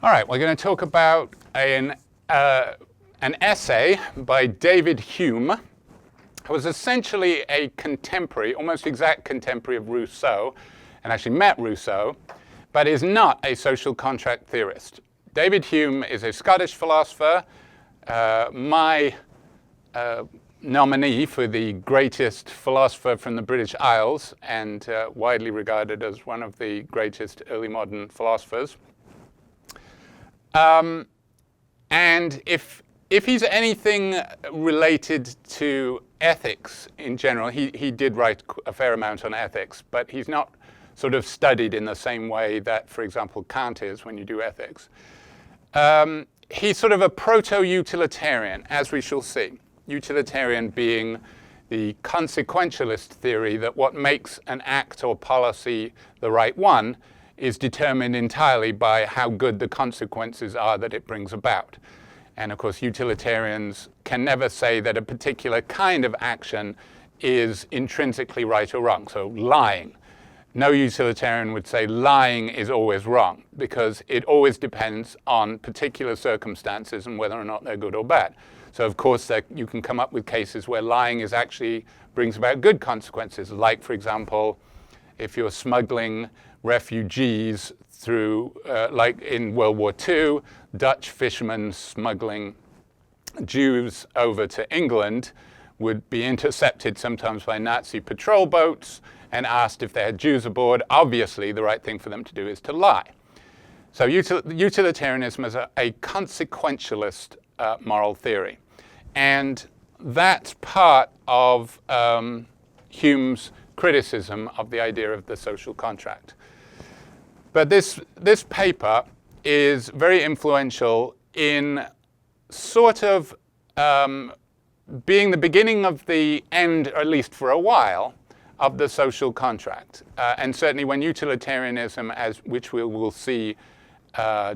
All right, we're going to talk about an essay by David Hume, who was essentially a contemporary, almost exact contemporary of Rousseau, and actually met Rousseau, but is not a social contract theorist. David Hume is a Scottish philosopher, my nominee for the greatest philosopher from the British Isles, and widely regarded as one of the greatest early modern philosophers. And if he's anything related to ethics in general, he did write a fair amount on ethics, but he's not sort of studied in the same way that, for example, Kant is when you do ethics. He's sort of a proto-utilitarian, as we shall see. Utilitarian being the consequentialist theory that what makes an act or policy the right one is determined entirely by how good the consequences are that it brings about. And of course, utilitarians can never say that a particular kind of action is intrinsically right or wrong. So lying. No utilitarian would say lying is always wrong, because it always depends on particular circumstances and whether or not they're good or bad. So of course, you can come up with cases where lying is actually brings about good consequences, like, for example, if you're smuggling refugees through, like in World War II, Dutch fishermen smuggling Jews over to England would be intercepted sometimes by Nazi patrol boats and asked if they had Jews aboard. Obviously, the right thing for them to do is to lie. So utilitarianism is a consequentialist moral theory. And that's part of Hume's criticism of the idea of the social contract. But this paper is very influential in sort of being the beginning of the end, or at least for a while, of the social contract. And certainly when utilitarianism, which we will see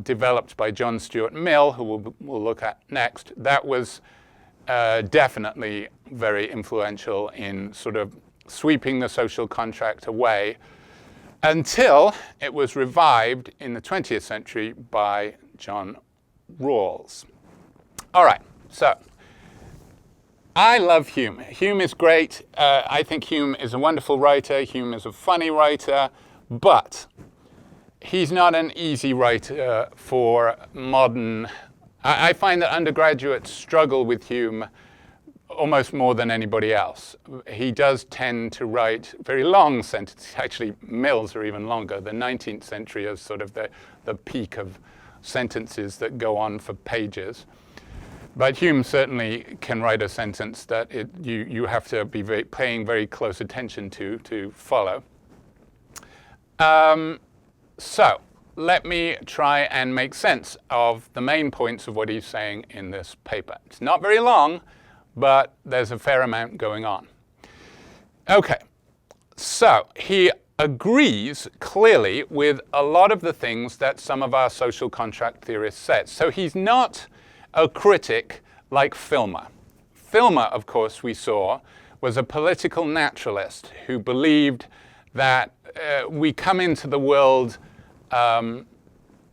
developed by John Stuart Mill, who we'll look at next, that was definitely very influential in sort of sweeping the social contract away, until it was revived in the 20th century by John Rawls. All right, so I love Hume. Hume is great. I think Hume is a wonderful writer. Hume is a funny writer, but he's not an easy writer for modern. I find that undergraduates struggle with Hume almost more than anybody else. He does tend to write very long sentences. Actually, Mill's are even longer. The 19th century is sort of the peak of sentences that go on for pages. But Hume certainly can write a sentence that you have to be paying very close attention to follow. So let me try and make sense of the main points of what he's saying in this paper. It's not very long, but there's a fair amount going on. Okay, so he agrees clearly with a lot of the things that some of our social contract theorists said. So he's not a critic like Filmer. Filmer, of course, we saw, was a political naturalist who believed that we come into the world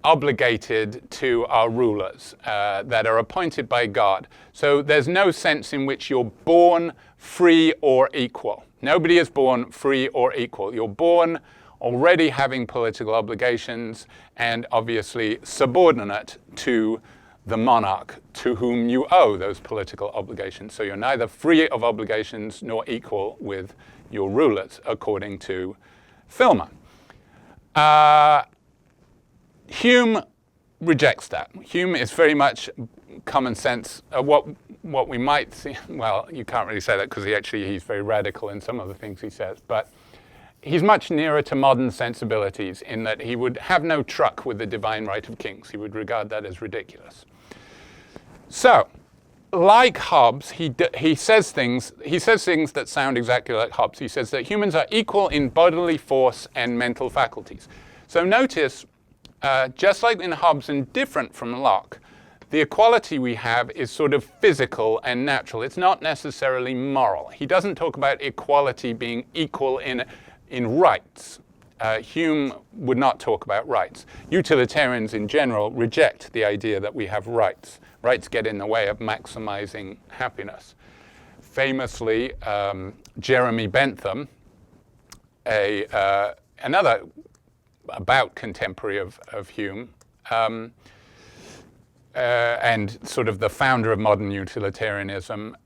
obligated to our rulers that are appointed by God. So there's no sense in which you're born free or equal. Nobody is born free or equal. You're born already having political obligations and obviously subordinate to the monarch to whom you owe those political obligations. So you're neither free of obligations nor equal with your rulers, according to Filmer. Hume rejects that. Hume is very much common sense. What we might see, well, you can't really say that because he's very radical in some of the things he says, but he's much nearer to modern sensibilities in that he would have no truck with the divine right of kings. He would regard that as ridiculous. So, like Hobbes, he says things that sound exactly like Hobbes. He says that humans are equal in bodily force and mental faculties. So notice, just like in Hobbes and different from Locke, the equality we have is sort of physical and natural. It's not necessarily moral. He doesn't talk about equality being equal in rights. Hume would not talk about rights. Utilitarians in general reject the idea that we have rights. Rights get in the way of maximizing happiness. Famously, Jeremy Bentham, another about contemporary of Hume, and sort of the founder of modern utilitarianism,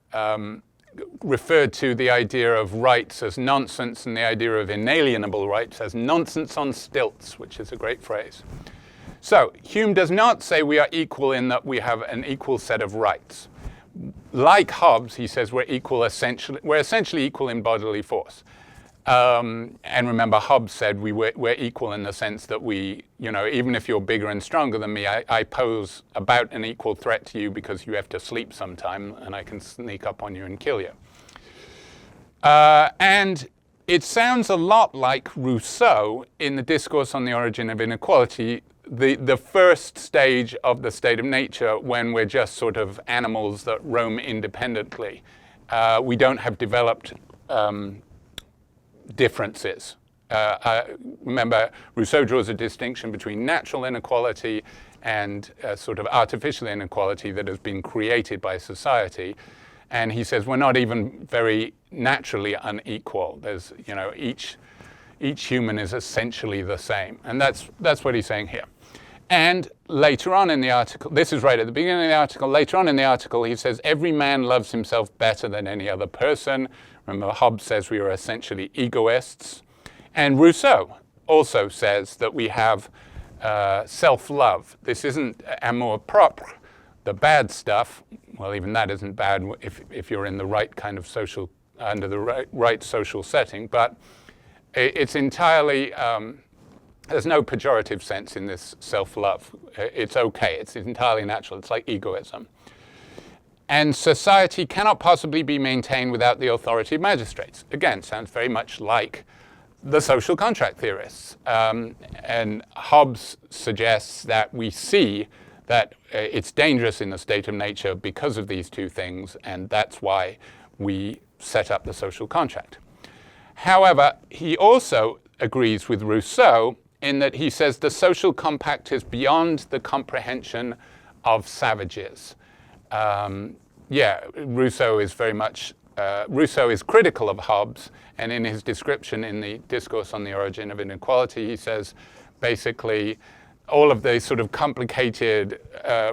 referred to the idea of rights as nonsense and the idea of inalienable rights as nonsense on stilts, which is a great phrase. So Hume does not say we are equal in that we have an equal set of rights. Like Hobbes, he says we're essentially equal in bodily force. And remember, Hobbes said we're equal in the sense that we, even if you're bigger and stronger than me, I pose about an equal threat to you because you have to sleep sometime and I can sneak up on you and kill you. And it sounds a lot like Rousseau in the Discourse on the Origin of Inequality, the first stage of the state of nature when we're just sort of animals that roam independently. We don't have developed differences. Remember, Rousseau draws a distinction between natural inequality and sort of artificial inequality that has been created by society. And he says we're not even very naturally unequal. There's, each human is essentially the same. And that's what he's saying here. And later on in the article, this is right at the beginning of the article, later on in the article he says every man loves himself better than any other person. Remember, Hobbes says we are essentially egoists. And Rousseau also says that we have self-love. This isn't amour propre, the bad stuff. Well, even that isn't bad if you're in the right kind of social, under the right social setting. But it's entirely, there's no pejorative sense in this self-love. It's okay. It's entirely natural. It's like egoism. And society cannot possibly be maintained without the authority of magistrates. Again, sounds very much like the social contract theorists. And Hobbes suggests that we see that it's dangerous in the state of nature because of these two things, and that's why we set up the social contract. However, he also agrees with Rousseau in that he says the social compact is beyond the comprehension of savages. Rousseau is very much, Rousseau is critical of Hobbes, and in his description in the Discourse on the Origin of Inequality, he says basically all of the sort of complicated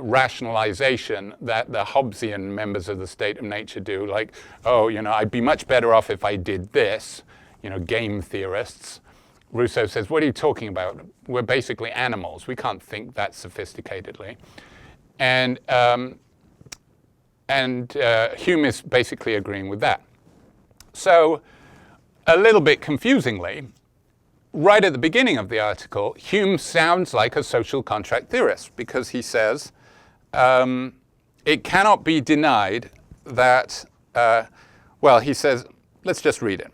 rationalization that the Hobbesian members of the state of nature do, like, I'd be much better off if I did this, game theorists. Rousseau says, what are you talking about? We're basically animals. We can't think that sophisticatedly. And Hume is basically agreeing with that. So a little bit confusingly, right at the beginning of the article, Hume sounds like a social contract theorist because he says it cannot be denied that, he says, let's just read it.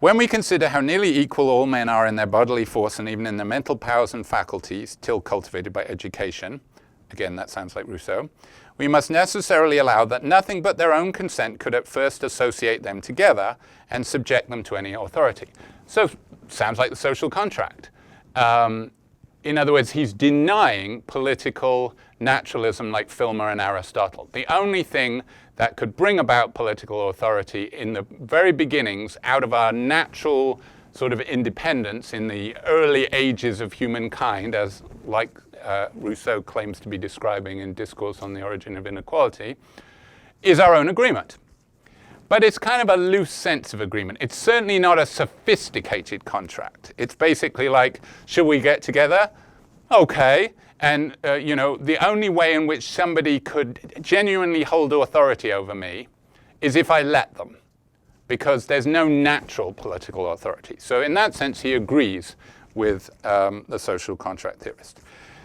When we consider how nearly equal all men are in their bodily force and even in their mental powers and faculties, till cultivated by education, again, that sounds like Rousseau, we must necessarily allow that nothing but their own consent could at first associate them together and subject them to any authority. So, sounds like the social contract. In other words, he's denying political naturalism like Filmer and Aristotle. The only thing that could bring about political authority in the very beginnings out of our natural sort of independence in the early ages of humankind, as like Rousseau claims to be describing in Discourse on the Origin of Inequality, is our own agreement. But it's kind of a loose sense of agreement. It's certainly not a sophisticated contract. It's basically like, should we get together? Okay. And, the only way in which somebody could genuinely hold authority over me is if I let them, because there's no natural political authority. So in that sense, he agrees with the social contract theorist.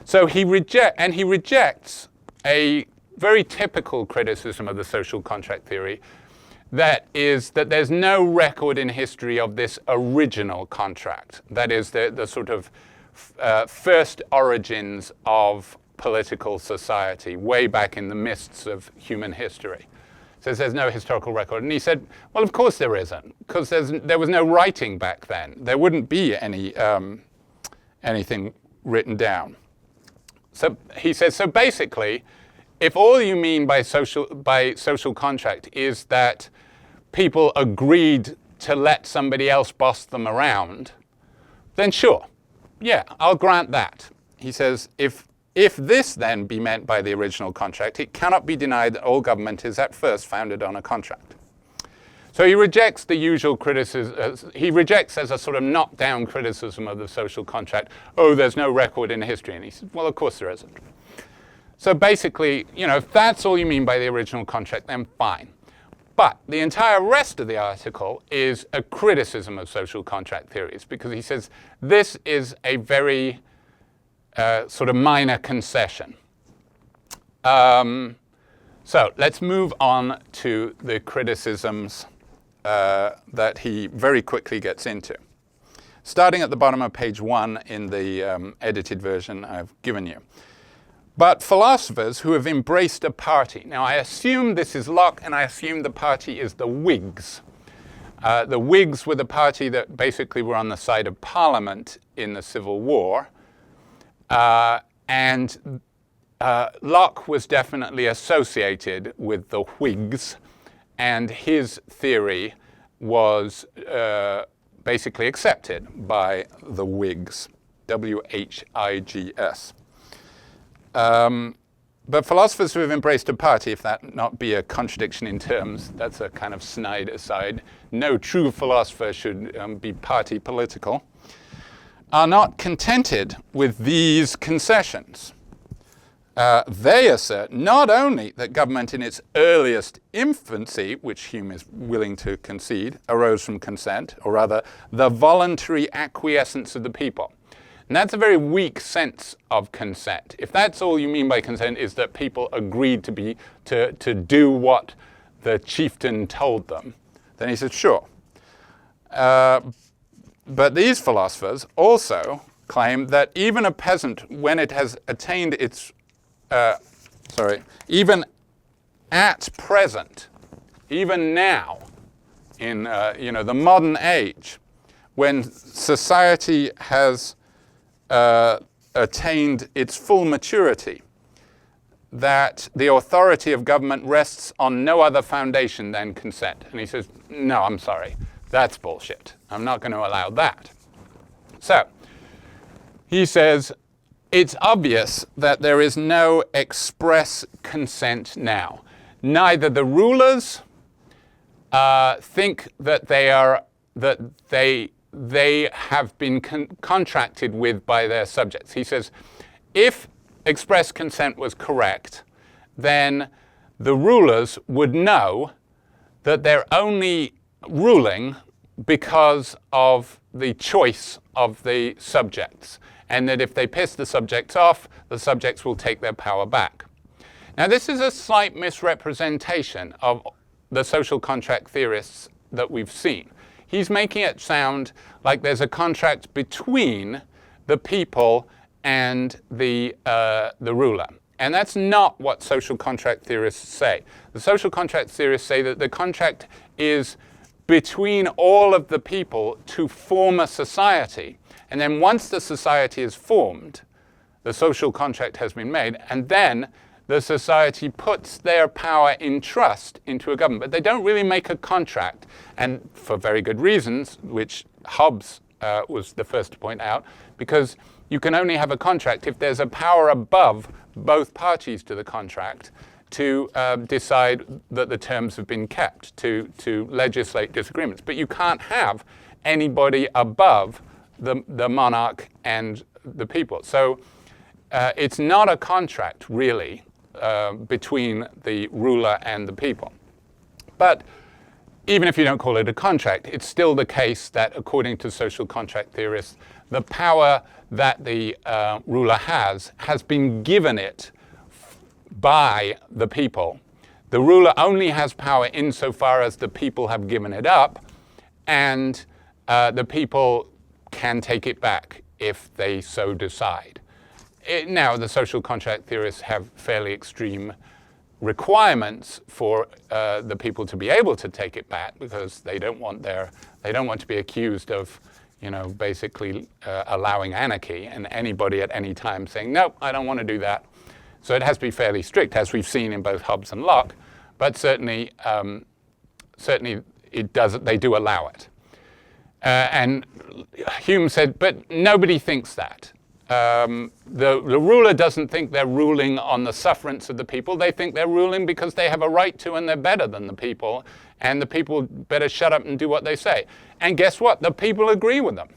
So he rejects a very typical criticism of the social contract theory, that is that there's no record in history of this original contract. That is the sort of first origins of political society, way back in the mists of human history. says there's no historical record. And he said, well, of course there isn't, because there was no writing back then. There wouldn't be anything written down. So he says, so basically, if all you mean by social contract is that people agreed to let somebody else boss them around, then sure, yeah, I'll grant that. He says, if this then be meant by the original contract, it cannot be denied that all government is at first founded on a contract. So he rejects the usual criticism. He rejects as a sort of knockdown criticism of the social contract. Oh, there's no record in history. And he says, well, of course there isn't. So basically, if that's all you mean by the original contract, then fine. But the entire rest of the article is a criticism of social contract theories, because he says this is a very sort of minor concession. So let's move on to the criticisms that he very quickly gets into. Starting at the bottom of page 1 in the edited version I've given you. But philosophers who have embraced a party. Now, I assume this is Locke, and I assume the party is the Whigs. The Whigs were the party that basically were on the side of Parliament in the Civil War. And Locke was definitely associated with the Whigs, and his theory was basically accepted by the Whigs, W-H-I-G-S. But philosophers who have embraced a party, if that not be a contradiction in terms, that's a kind of snide aside. No true philosopher should be party political, are not contented with these concessions. They assert not only that government in its earliest infancy, which Hume is willing to concede, arose from consent, or rather the voluntary acquiescence of the people. And that's a very weak sense of consent. If that's all you mean by consent is that people agreed to do what the chieftain told them, then he said, sure. But these philosophers also claim that even a peasant, when it has attained its, even at present, even now, in the modern age, when society has attained its full maturity, that the authority of government rests on no other foundation than consent. And he says, no, I'm sorry, that's bullshit. I'm not going to allow that. So, he says, it's obvious that there is no express consent now. Neither the rulers think that they have been contracted with by their subjects. He says, if express consent was correct, then the rulers would know that they're only ruling because of the choice of the subjects, and that if they piss the subjects off, the subjects will take their power back. Now, this is a slight misrepresentation of the social contract theorists that we've seen. He's making it sound like there's a contract between the people and the ruler. And that's not what social contract theorists say. The social contract theorists say that the contract is between all of the people to form a society. And then once the society is formed, the social contract has been made, and then the society puts their power in trust into a government. But they don't really make a contract, and for very good reasons, which Hobbes was the first to point out, because you can only have a contract if there's a power above both parties to the contract to decide that the terms have been kept, to legislate disagreements. But you can't have anybody above the monarch and the people. So it's not a contract, really, between the ruler and the people. But even if you don't call it a contract, it's still the case that, according to social contract theorists, the power that the ruler has been given it by the people. The ruler only has power insofar as the people have given it up, and the people can take it back if they so decide. Now, the social contract theorists have fairly extreme requirements for the people to be able to take it back, because they don't want to be accused of, basically allowing anarchy and anybody at any time saying, no, I don't want to do that. So it has to be fairly strict, as we've seen in both Hobbes and Locke, but certainly they do allow it. And Hume said, but nobody thinks that. The ruler doesn't think they're ruling on the sufferance of the people. They think they're ruling because they have a right to, and they're better than the people, and the people better shut up and do what they say. And guess what? The people agree with them.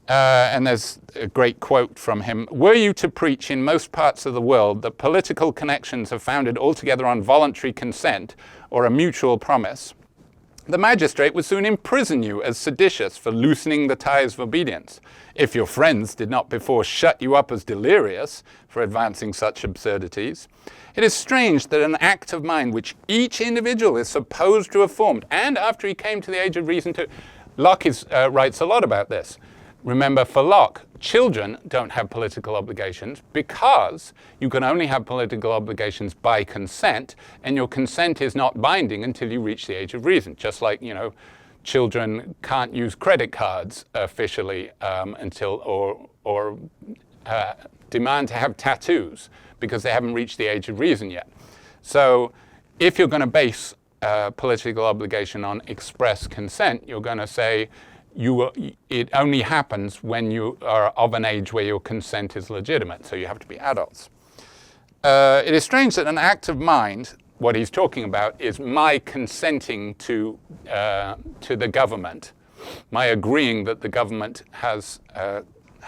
And there's a great quote from him. Were you to preach in most parts of the world that political connections are founded altogether on voluntary consent or a mutual promise, the magistrate would soon imprison you as seditious for loosening the ties of obedience, if your friends did not before shut you up as delirious for advancing such absurdities. It is strange that an act of mind which each individual is supposed to have formed, and after he came to the age of reason too. Locke writes a lot about this. Remember, for Locke, children don't have political obligations because you can only have political obligations by consent, and your consent is not binding until you reach the age of reason. Just like, children can't use credit cards officially until, or demand to have tattoos because they haven't reached the age of reason yet. So if you're going to base political obligation on express consent, you're going to say, it only happens when you are of an age where your consent is legitimate, so you have to be adults. It is strange that an act of mind, what he's talking about is my consenting to the government, my agreeing that the government has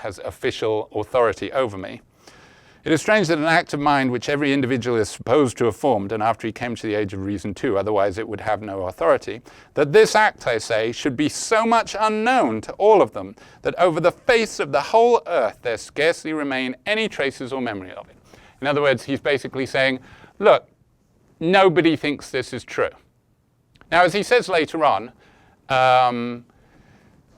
official authority over me. It is strange that an act of mind which every individual is supposed to have formed, and after he came to the age of reason too, otherwise it would have no authority, that this act, I say, should be so much unknown to all of them, that over the face of the whole earth there scarcely remain any traces or memory of it. In other words, he's basically saying, look, nobody thinks this is true. Now, as he says later on,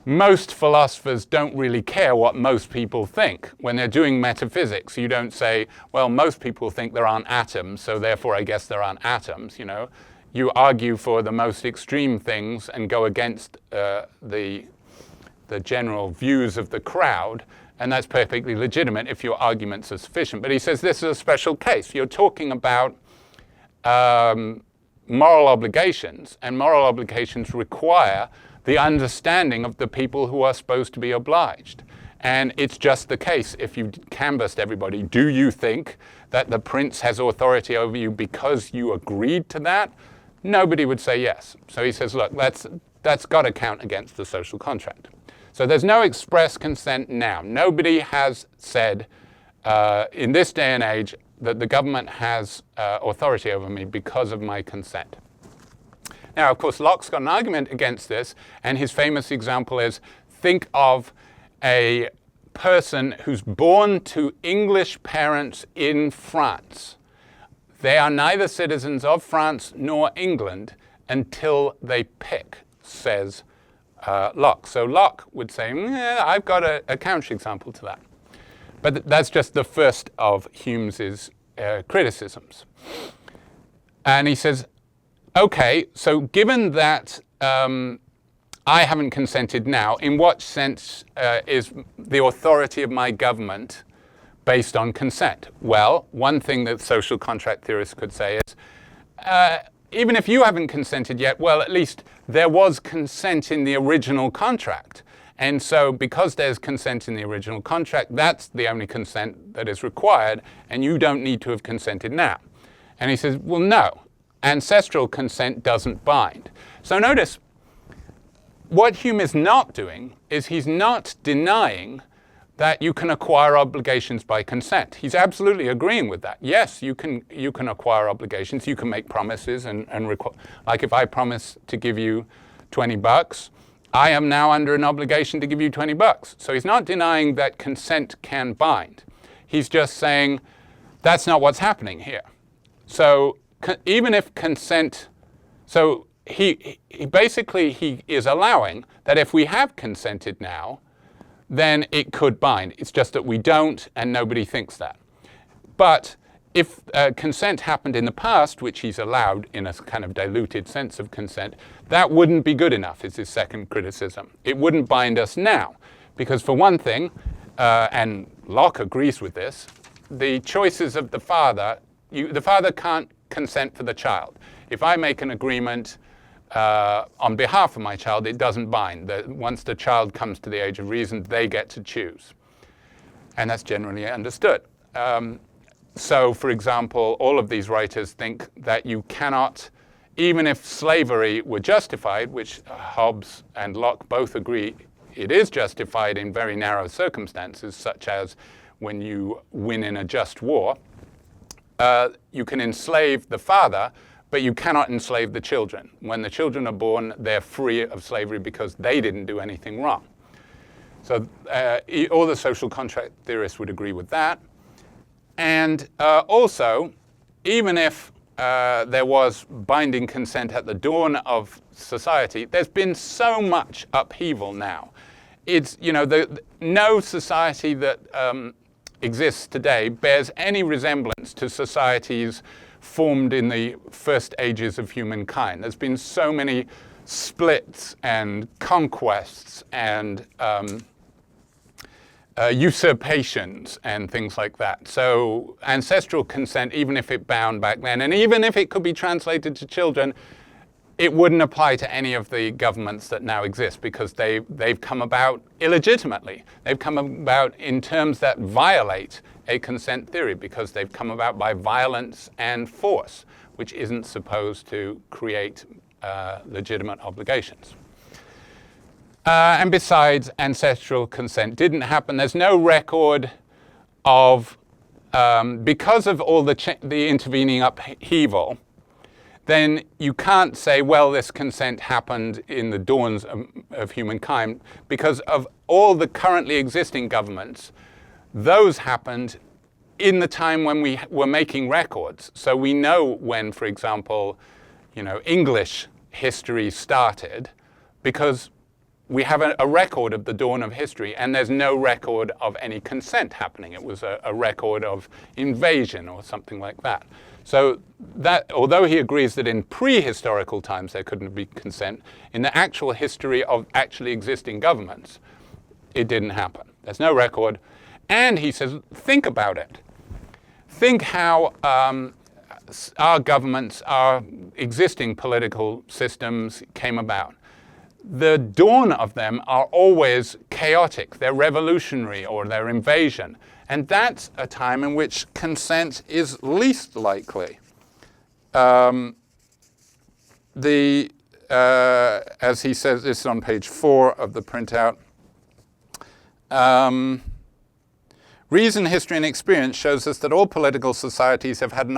most philosophers don't really care what most people think. When they're doing metaphysics, you don't say, well, most people think there aren't atoms, so therefore I guess there aren't atoms. You argue for the most extreme things and go against the general views of the crowd, and that's perfectly legitimate if your arguments are sufficient. But he says this is a special case. You're talking about moral obligations, and moral obligations require the understanding of the people who are supposed to be obliged. And it's just the case, if you canvassed everybody, do you think that the prince has authority over you because you agreed to that? Nobody would say yes. So he says, look, that's got to count against the social contract. So there's no express consent now. Nobody has said in this day and age that the government has authority over me because of my consent. Now, of course, Locke's got an argument against this, and his famous example is, think of a person who's born to English parents in France. They are neither citizens of France nor England until they pick, says Locke. So Locke would say, I've got a counterexample to that. But that's just the first of Hume's criticisms. And he says, okay, so given that I haven't consented now, in what sense is the authority of my government based on consent? Well, one thing that social contract theorists could say is, even if you haven't consented yet, well, at least there was consent in the original contract. And so because there's consent in the original contract, that's the only consent that is required, and you don't need to have consented now. And he says, well, no. Ancestral consent doesn't bind. So notice, what Hume is not doing is he's not denying that you can acquire obligations by consent. He's absolutely agreeing with that. Yes, you can acquire obligations. You can make promises and like if I promise to give you $20, I am now under an obligation to give you $20. So he's not denying that consent can bind. He's just saying that's not what's happening here. So even if consent, so he is allowing that if we have consented now, then it could bind. It's just that we don't, and nobody thinks that. But if consent happened in the past, which he's allowed in a kind of diluted sense of consent, that wouldn't be good enough, is his second criticism. It wouldn't bind us now. Because for one thing, and Locke agrees with this, the choices of the father can't consent for the child. If I make an agreement on behalf of my child, it doesn't bind. Once the child comes to the age of reason, they get to choose. And that's generally understood. So, for example, all of these writers think that you cannot, even if slavery were justified, which Hobbes and Locke both agree it is justified in very narrow circumstances, such as when you win in a just war, you can enslave the father, but you cannot enslave the children. When the children are born, they're free of slavery because they didn't do anything wrong. So all the social contract theorists would agree with that. And also, even if there was binding consent at the dawn of society, there's been so much upheaval now. It's, no society that exists today bears any resemblance to societies formed in the first ages of humankind. There's been so many splits and conquests and usurpations and things like that. So ancestral consent, even if it bound back then, and even if it could be translated to children, it wouldn't apply to any of the governments that now exist because they've come about illegitimately. They've come about in terms that violate a consent theory because they've come about by violence and force, which isn't supposed to create legitimate obligations. And besides, ancestral consent didn't happen. There's no record of, because of all the intervening upheaval, then you can't say, well, this consent happened in the dawns of humankind, because of all the currently existing governments, those happened in the time when we were making records. So we know when, for example, English history started, because we have a record of the dawn of history, and there's no record of any consent happening. It was a record of invasion or something like that. So that, although he agrees that in prehistorical times there couldn't be consent, in the actual history of actually existing governments, it didn't happen. There's no record. And he says, think about it. Think how our governments, our existing political systems came about. The dawn of them are always chaotic. They're revolutionary or they're invasion. And that's a time in which consent is least likely. As he says, this is on page 4 of the printout. Reason, history, and experience shows us that all political societies have had an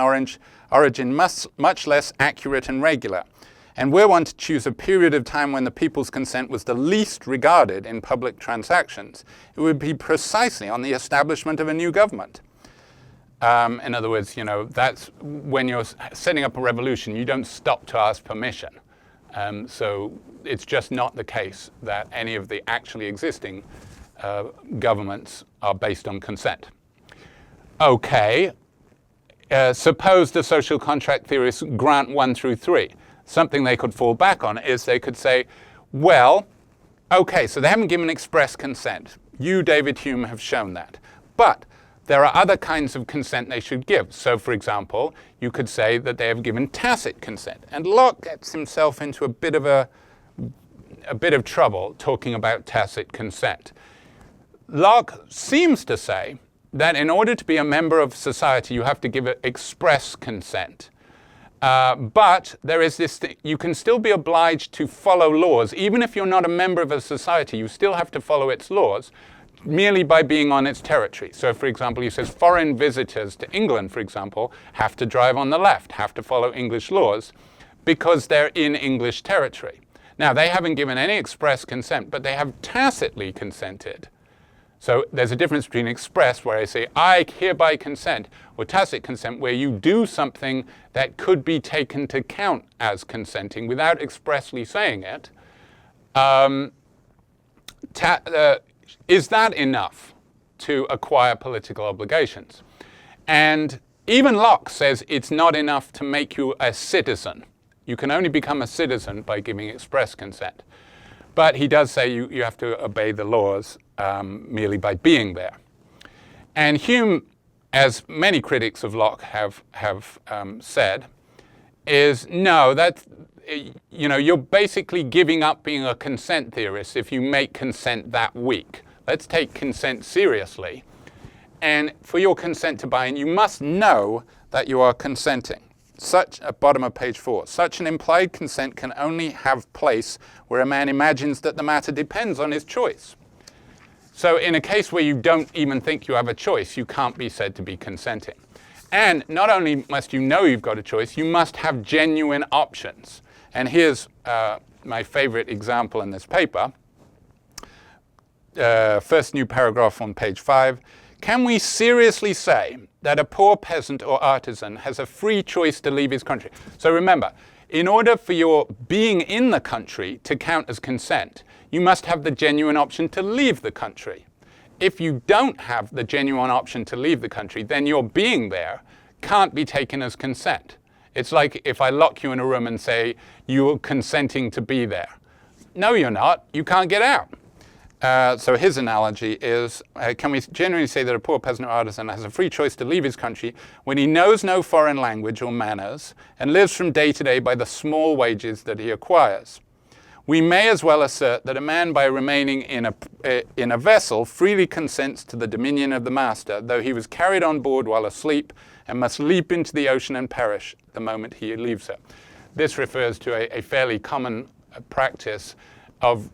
origin much less accurate and regular. And we're one to choose a period of time when the people's consent was the least regarded in public transactions. It would be precisely on the establishment of a new government. In other words, that's when you're setting up a revolution, you don't stop to ask permission. So it's just not the case that any of the actually existing governments are based on consent. Okay, suppose the social contract theorists grant 1 through 3. Something they could fall back on is they could say, well, okay, so they haven't given express consent. You, David Hume, have shown that. But there are other kinds of consent they should give. So, for example, you could say that they have given tacit consent. And Locke gets himself into a bit of trouble talking about tacit consent. Locke seems to say that in order to be a member of society, you have to give express consent. But there is this thing, you can still be obliged to follow laws. Even if you're not a member of a society, you still have to follow its laws merely by being on its territory. So, for example, he says foreign visitors to England, for example, have to drive on the left, have to follow English laws because they're in English territory. Now, they haven't given any express consent, but they have tacitly consented. So there's a difference between express, where I say, I hereby consent, or tacit consent, where you do something that could be taken to count as consenting without expressly saying it. Is that enough to acquire political obligations? And even Locke says it's not enough to make you a citizen. You can only become a citizen by giving express consent. But he does say you have to obey the laws merely by being there. And Hume, as many critics of Locke have said, is no, you're basically giving up being a consent theorist if you make consent that weak. Let's take consent seriously. And for your consent to bind, you must know that you are consenting. At bottom of page 4, such an implied consent can only have place where a man imagines that the matter depends on his choice. So in a case where you don't even think you have a choice, you can't be said to be consenting. And not only must you know you've got a choice, you must have genuine options. And here's my favorite example in this paper. First new paragraph on page 5. Can we seriously say that a poor peasant or artisan has a free choice to leave his country? So remember, in order for your being in the country to count as consent, you must have the genuine option to leave the country. If you don't have the genuine option to leave the country, then your being there can't be taken as consent. It's like if I lock you in a room and say, you're consenting to be there. No, you're not. You can't get out. So his analogy is, can we genuinely say that a poor peasant or artisan has a free choice to leave his country when he knows no foreign language or manners and lives from day to day by the small wages that he acquires? We may as well assert that a man, by remaining in a vessel, freely consents to the dominion of the master, though he was carried on board while asleep and must leap into the ocean and perish the moment he leaves her. This refers to a fairly common practice of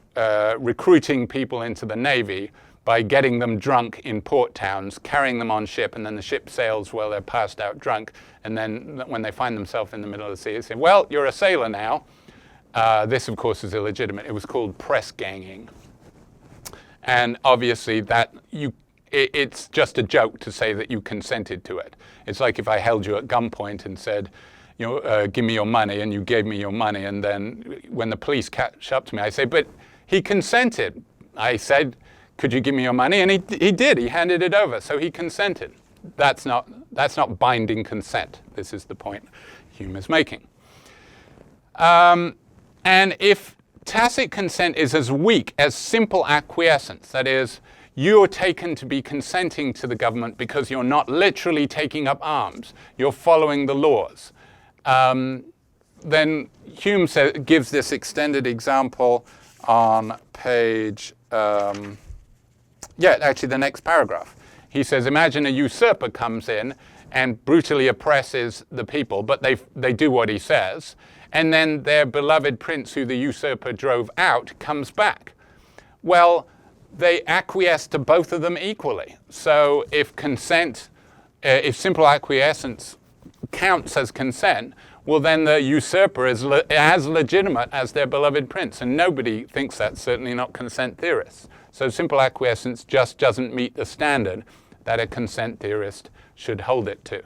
recruiting people into the Navy by getting them drunk in port towns, carrying them on ship, and then the ship sails while they're passed out drunk. And then when they find themselves in the middle of the sea, they say, well, you're a sailor now. This, of course, is illegitimate. It was called press ganging. And obviously it's just a joke to say that you consented to it. It's like if I held you at gunpoint and said, give me your money, and you gave me your money, and then when the police catch up to me, I say, but he consented. I said, could you give me your money? And he did. He handed it over, so he consented. That's not binding consent. This is the point Hume is making. And if tacit consent is as weak as simple acquiescence, that is, you're taken to be consenting to the government because you're not literally taking up arms, you're following the laws, then Hume gives this extended example on page, actually the next paragraph. He says, imagine a usurper comes in and brutally oppresses the people, but they do what he says, and then their beloved prince, who the usurper drove out, comes back. Well, they acquiesce to both of them equally. So if simple acquiescence counts as consent, well, then the usurper is as legitimate as their beloved prince, and nobody thinks that's certainly not consent theorists. So simple acquiescence just doesn't meet the standard that a consent theorist should hold it to.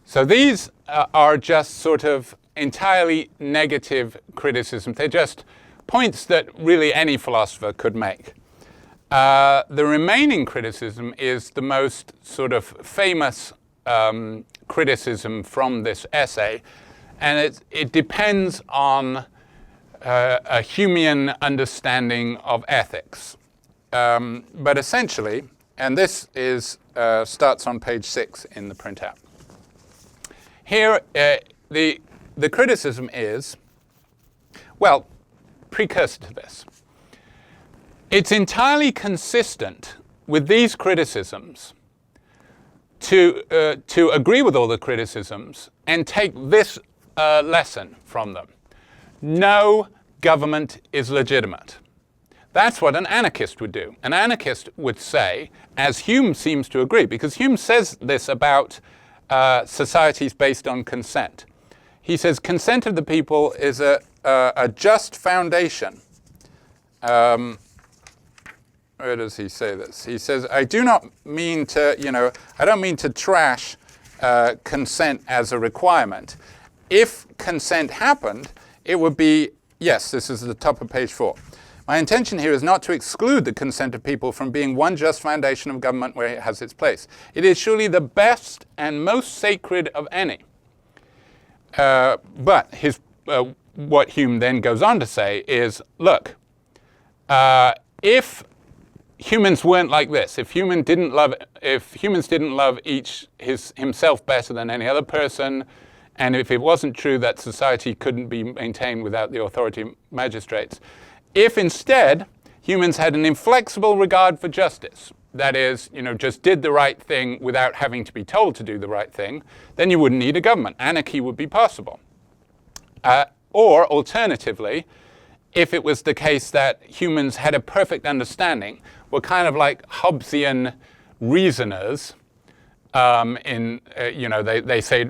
So these are just sort of entirely negative criticisms. They're just points that really any philosopher could make. The remaining criticism is the most sort of famous criticism from this essay, and it depends on a Humean understanding of ethics. But essentially, and this starts on page 6 in the printout. Here, the criticism is, well, precursor to this. It's entirely consistent with these criticisms to agree with all the criticisms and take this lesson from them. No government is legitimate. That's what an anarchist would do. An anarchist would say, as Hume seems to agree, because Hume says this about societies based on consent. He says consent of the people is a just foundation. Where does he say this? He says, I don't mean to trash consent as a requirement. If consent happened, it would be, yes, this is the top of page 4. My intention here is not to exclude the consent of people from being one just foundation of government where it has its place. It is surely the best and most sacred of any. But what Hume then goes on to say is, look, if humans weren't like this, if humans didn't love himself better than any other person, and if it wasn't true that society couldn't be maintained without the authority of magistrates, if instead humans had an inflexible regard for justice, that is, just did the right thing without having to be told to do the right thing, then you wouldn't need a government. Anarchy would be possible. Or alternatively, if it was the case that humans had a perfect understanding, were kind of like Hobbesian reasoners, they say,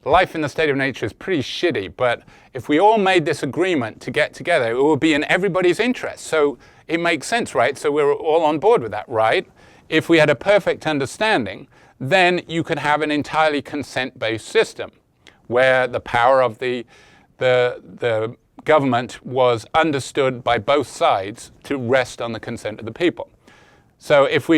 life in the state of nature is pretty shitty, but if we all made this agreement to get together, it would be in everybody's interest. So it makes sense, right? So we're all on board with that, right? If we had a perfect understanding, then you could have an entirely consent-based system where the power of the government was understood by both sides to rest on the consent of the people. So if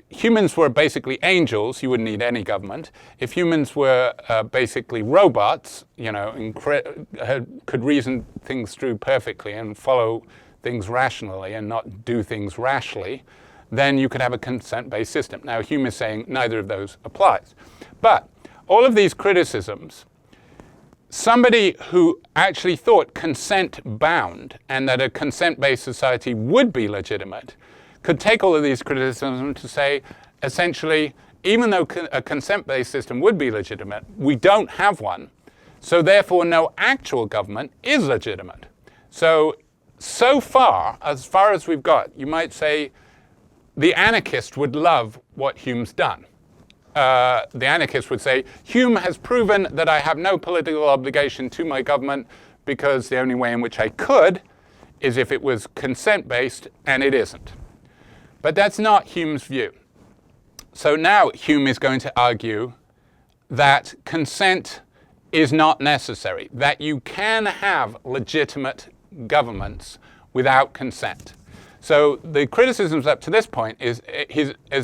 humans were basically angels, you wouldn't need any government. If humans were basically robots, could reason things through perfectly and follow things rationally and not do things rashly, then you could have a consent-based system. Now, Hume is saying neither of those applies. But all of these criticisms, somebody who actually thought consent bound and that a consent-based society would be legitimate could take all of these criticisms to say, essentially, even though a consent-based system would be legitimate, we don't have one, so therefore no actual government is legitimate. So far as we've got, you might say the anarchist would love what Hume's done. The anarchist would say, Hume has proven that I have no political obligation to my government because the only way in which I could is if it was consent-based, and it isn't. But that's not Hume's view. So now Hume is going to argue that consent is not necessary, that you can have legitimate governments without consent. So the criticisms up to this point is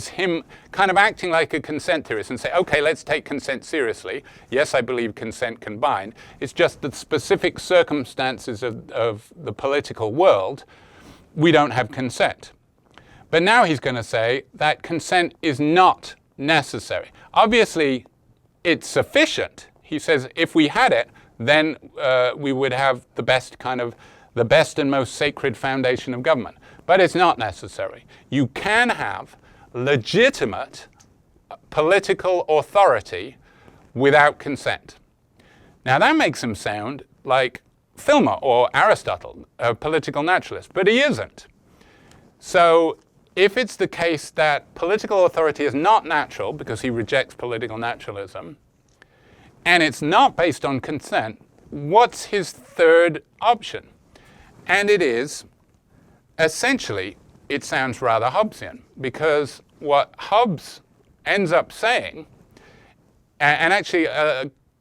him kind of acting like a consent theorist and say, okay, let's take consent seriously. Yes, I believe consent can bind. It's just the specific circumstances of the political world, we don't have consent. But now he's going to say that consent is not necessary. Obviously, it's sufficient. He says if we had it, then we would have the best and most sacred foundation of government. But it's not necessary. You can have legitimate political authority without consent. Now that makes him sound like Filmer or Aristotle, a political naturalist, but he isn't. So if it's the case that political authority is not natural, because he rejects political naturalism, and it's not based on consent, what's his third option? And it is, essentially, it sounds rather Hobbesian, because what Hobbes ends up saying, and actually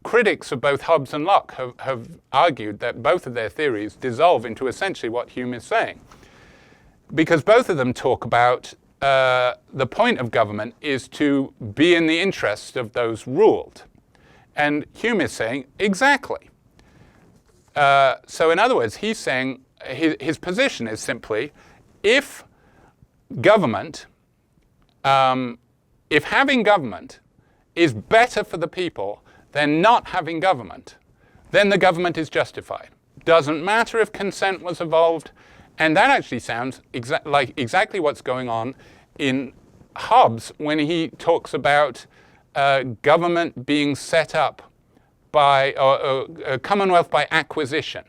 critics of both Hobbes and Locke have argued that both of their theories dissolve into essentially what Hume is saying. Because both of them talk about the point of government is to be in the interest of those ruled. And Hume is saying, exactly. So in other words, he's saying, his position is simply, if government, if having government is better for the people than not having government, then the government is justified. Doesn't matter if consent was involved. And that actually sounds like exactly what's going on in Hobbes when he talks about government being set up by a commonwealth by acquisition.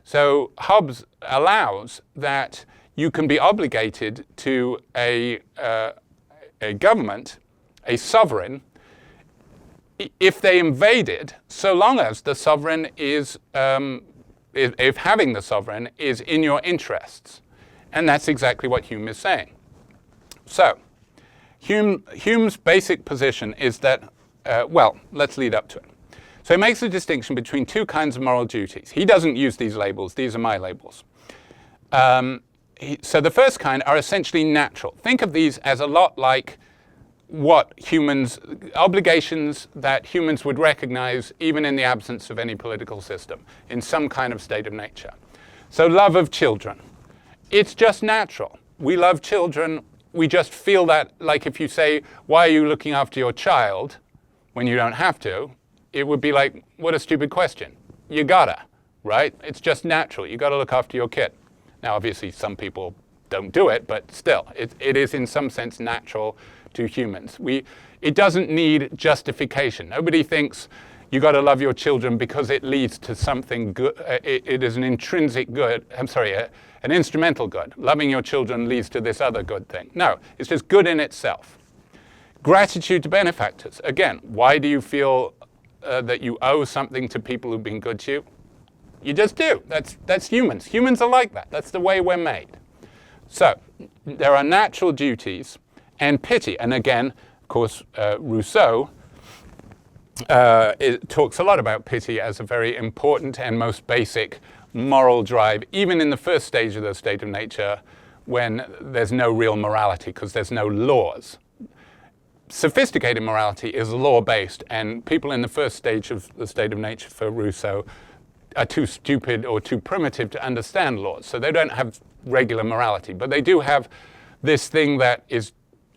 So Hobbes allows that you can be obligated to a government, a sovereign, if they invaded, so long as the sovereign is if having the sovereign is in your interests. And that's exactly what Hume is saying. So Hume's basic position is that, let's lead up to it. So he makes a distinction between two kinds of moral duties. He doesn't use these labels. These are my labels. So the first kind are essentially natural. Think of these as a lot like obligations that humans would recognize even in the absence of any political system, in some kind of state of nature. So love of children. It's just natural. We love children. We just feel that, like if you say, why are you looking after your child when you don't have to? It would be like, what a stupid question. You gotta, right? It's just natural. You gotta look after your kid. Now, obviously, some people don't do it, but still, it is in some sense natural to humans. It doesn't need justification. Nobody thinks you got to love your children because it leads to something good. It is an intrinsic good. An instrumental good. Loving your children leads to this other good thing. No, it's just good in itself. Gratitude to benefactors. Again, why do you feel that you owe something to people who've been good to you? You just do. That's humans. Humans are like that. That's the way we're made. So there are natural duties and pity. And again, of course, Rousseau talks a lot about pity as a very important and most basic moral drive, even in the first stage of the state of nature when there's no real morality because there's no laws. Sophisticated morality is law-based, and people in the first stage of the state of nature for Rousseau are too stupid or too primitive to understand laws, so they don't have regular morality. But they do have this thing that is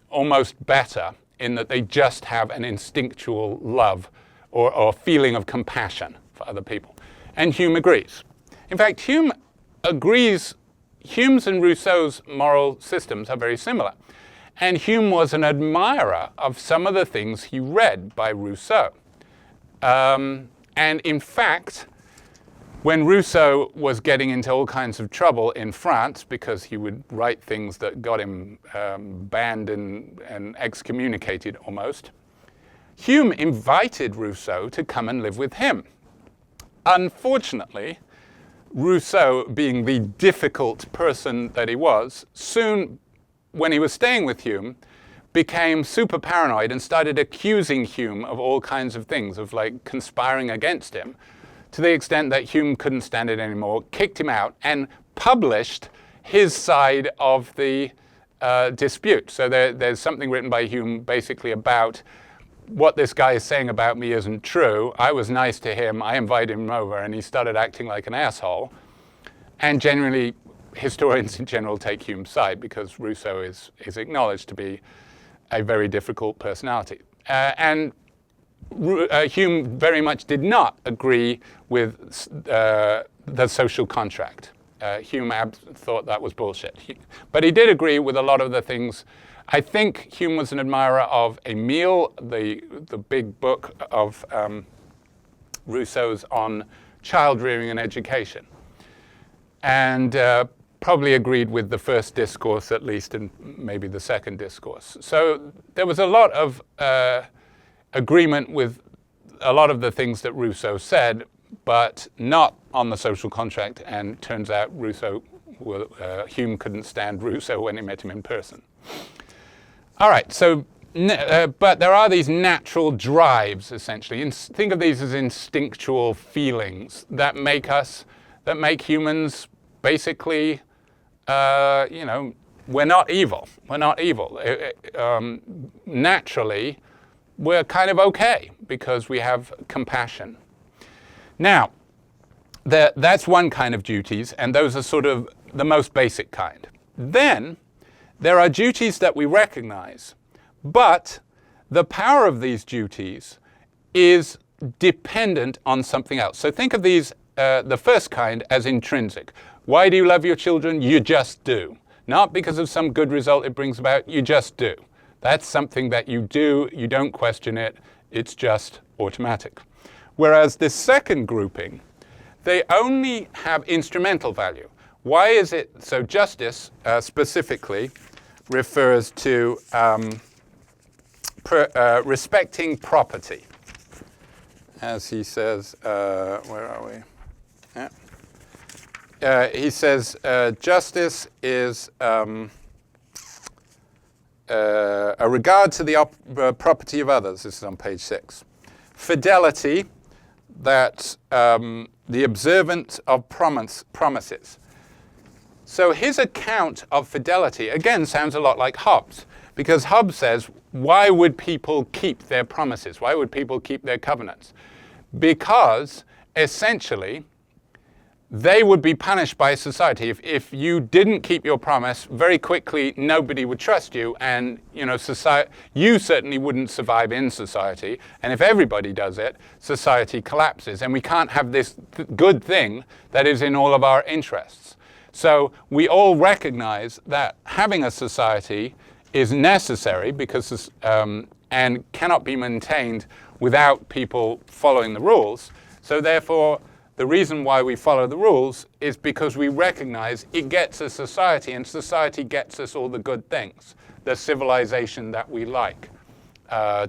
almost better in that they just have an instinctual love or feeling of compassion for other people. And Hume agrees. In fact, Hume's and Rousseau's moral systems are very similar. And Hume was an admirer of some of the things he read by Rousseau. And in fact, when Rousseau was getting into all kinds of trouble in France because he would write things that got him banned and excommunicated almost, Hume invited Rousseau to come and live with him. Unfortunately, Rousseau, being the difficult person that he was, soon, when he was staying with Hume, became super paranoid and started accusing Hume of all kinds of things, of like conspiring against him, to the extent that Hume couldn't stand it anymore, kicked him out, and published his side of the dispute. So there's something written by Hume basically about what this guy is saying about me isn't true. I was nice to him. I invited him over, and he started acting like an asshole. And generally, historians in general take Hume's side because Rousseau is acknowledged to be a very difficult personality. And Hume very much did not agree with the social contract. Hume thought that was bullshit. But he did agree with a lot of the things. I think Hume was an admirer of Emile, the big book of Rousseau's on child rearing and education. And probably agreed with the first discourse at least, and maybe the second discourse. So there was a lot of agreement with a lot of the things that Rousseau said, but not on the social contract, and turns out Hume couldn't stand Rousseau when he met him in person. All right, so, but there are these natural drives, essentially. Think of these as instinctual feelings that make humans basically, we're not evil. We're not evil. Naturally, we're kind of okay because we have compassion. Now, that's one kind of duties, and those are sort of the most basic kind. Then there are duties that we recognize, but the power of these duties is dependent on something else. So think of these, the first kind, as intrinsic. Why do you love your children? You just do. Not because of some good result it brings about, you just do. That's something that you do, you don't question it, it's just automatic. Whereas this second grouping, they only have instrumental value. Why is it? So justice specifically refers to respecting property. As he says, where are we? Yeah. He says justice is a regard to the property of others. This is on page 6. Fidelity, that's the observance of promises. So his account of fidelity, again, sounds a lot like Hobbes, because Hobbes says, why would people keep their promises? Why would people keep their covenants? Because, essentially, they would be punished by society. If you didn't keep your promise, very quickly nobody would trust you, and you certainly wouldn't survive in society. And if everybody does it, society collapses, and we can't have this good thing that is in all of our interests. So we all recognize that having a society is necessary because and cannot be maintained without people following the rules. So therefore, the reason why we follow the rules is because we recognize it gets us society, and society gets us all the good things, the civilization that we like,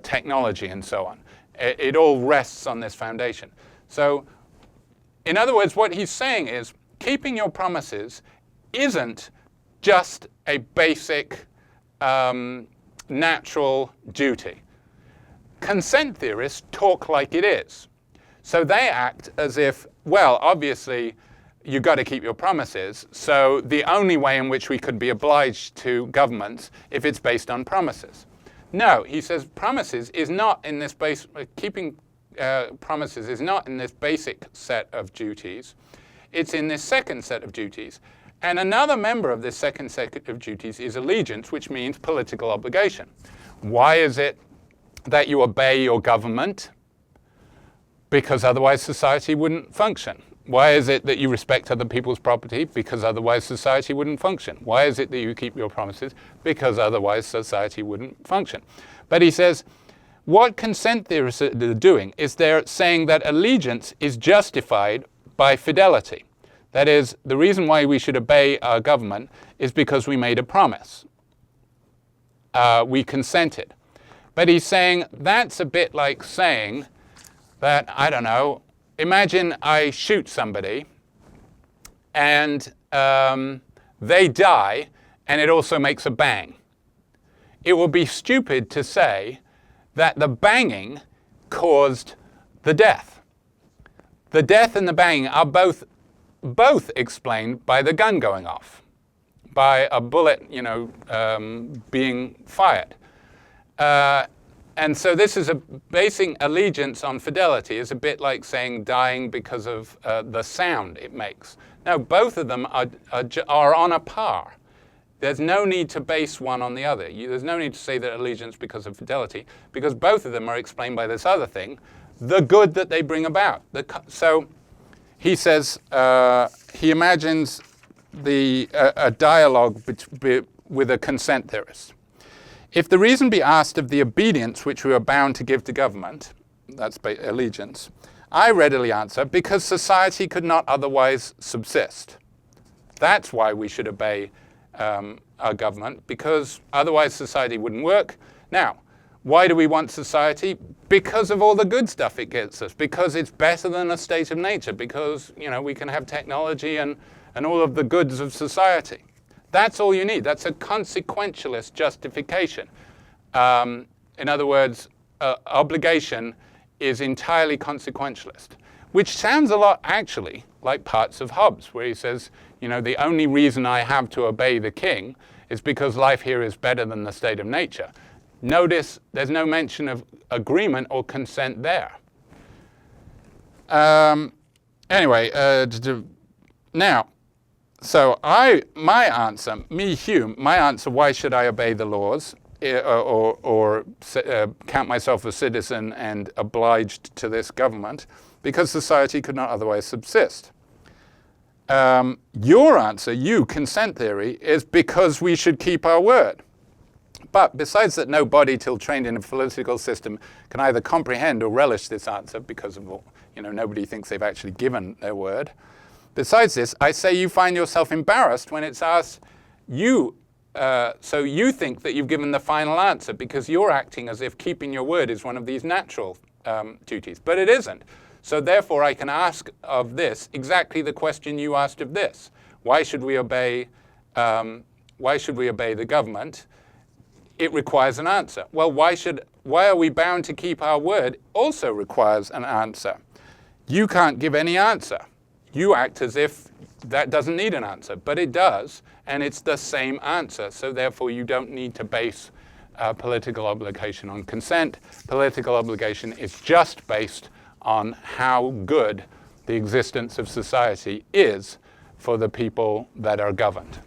technology, and so on. It all rests on this foundation. So, in other words, what he's saying is keeping your promises isn't just a basic natural duty. Consent theorists talk like it is. So they act as if, well, obviously, you've got to keep your promises. So the only way in which we could be obliged to governments if it's based on promises. No, he says promises is not in this keeping promises is not in this basic set of duties. It's in this second set of duties. And another member of this second set of duties is allegiance, which means political obligation. Why is it that you obey your government? Because otherwise society wouldn't function. Why is it that you respect other people's property? Because otherwise society wouldn't function. Why is it that you keep your promises? Because otherwise society wouldn't function. But he says, what consent theorists are doing is they're saying that allegiance is justified by fidelity. That is, the reason why we should obey our government is because we made a promise. We consented. But he's saying that's a bit like saying that, I don't know, imagine I shoot somebody and they die and it also makes a bang. It would be stupid to say that the banging caused the death. The death and the banging are both explained by the gun going off, by a bullet, being fired. And so this is basing allegiance on fidelity is a bit like saying dying because of the sound it makes. Now, both of them are on a par. There's no need to base one on the other. There's no need to say that allegiance because of fidelity, because both of them are explained by this other thing, the good that they bring about. So he says, he imagines a dialogue with a consent theorist. If the reason be asked of the obedience which we are bound to give to government, that's allegiance, I readily answer, because society could not otherwise subsist. That's why we should obey our government, because otherwise society wouldn't work. Now, why do we want society? Because of all the good stuff it gets us, because it's better than a state of nature, because we can have technology and all of the goods of society. That's all you need. That's a consequentialist justification. In other words, obligation is entirely consequentialist, which sounds a lot actually like parts of Hobbes, where he says, the only reason I have to obey the king is because life here is better than the state of nature. Notice there's no mention of agreement or consent there. Anyway, now, so my answer, Hume, why should I obey the laws or count myself a citizen and obliged to this government? Because society could not otherwise subsist. Your answer, consent theory, is because we should keep our word. But besides that, no body till trained in a political system can either comprehend or relish this answer because of nobody thinks they've actually given their word. Besides this, I say you find yourself embarrassed when it's asked so you think that you've given the final answer because you're acting as if keeping your word is one of these natural duties, but it isn't. So therefore, I can ask of this exactly the question you asked of this: why should we obey? Why should we obey the government? It requires an answer. Well, why are we bound to keep our word? Also requires an answer. You can't give any answer. You act as if that doesn't need an answer, but it does, and it's the same answer. So therefore, you don't need to base political obligation on consent. Political obligation is just based on how good the existence of society is for the people that are governed.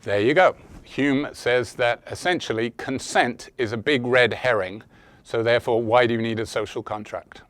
There you go. Hume says that essentially consent is a big red herring, so therefore, why do you need a social contract?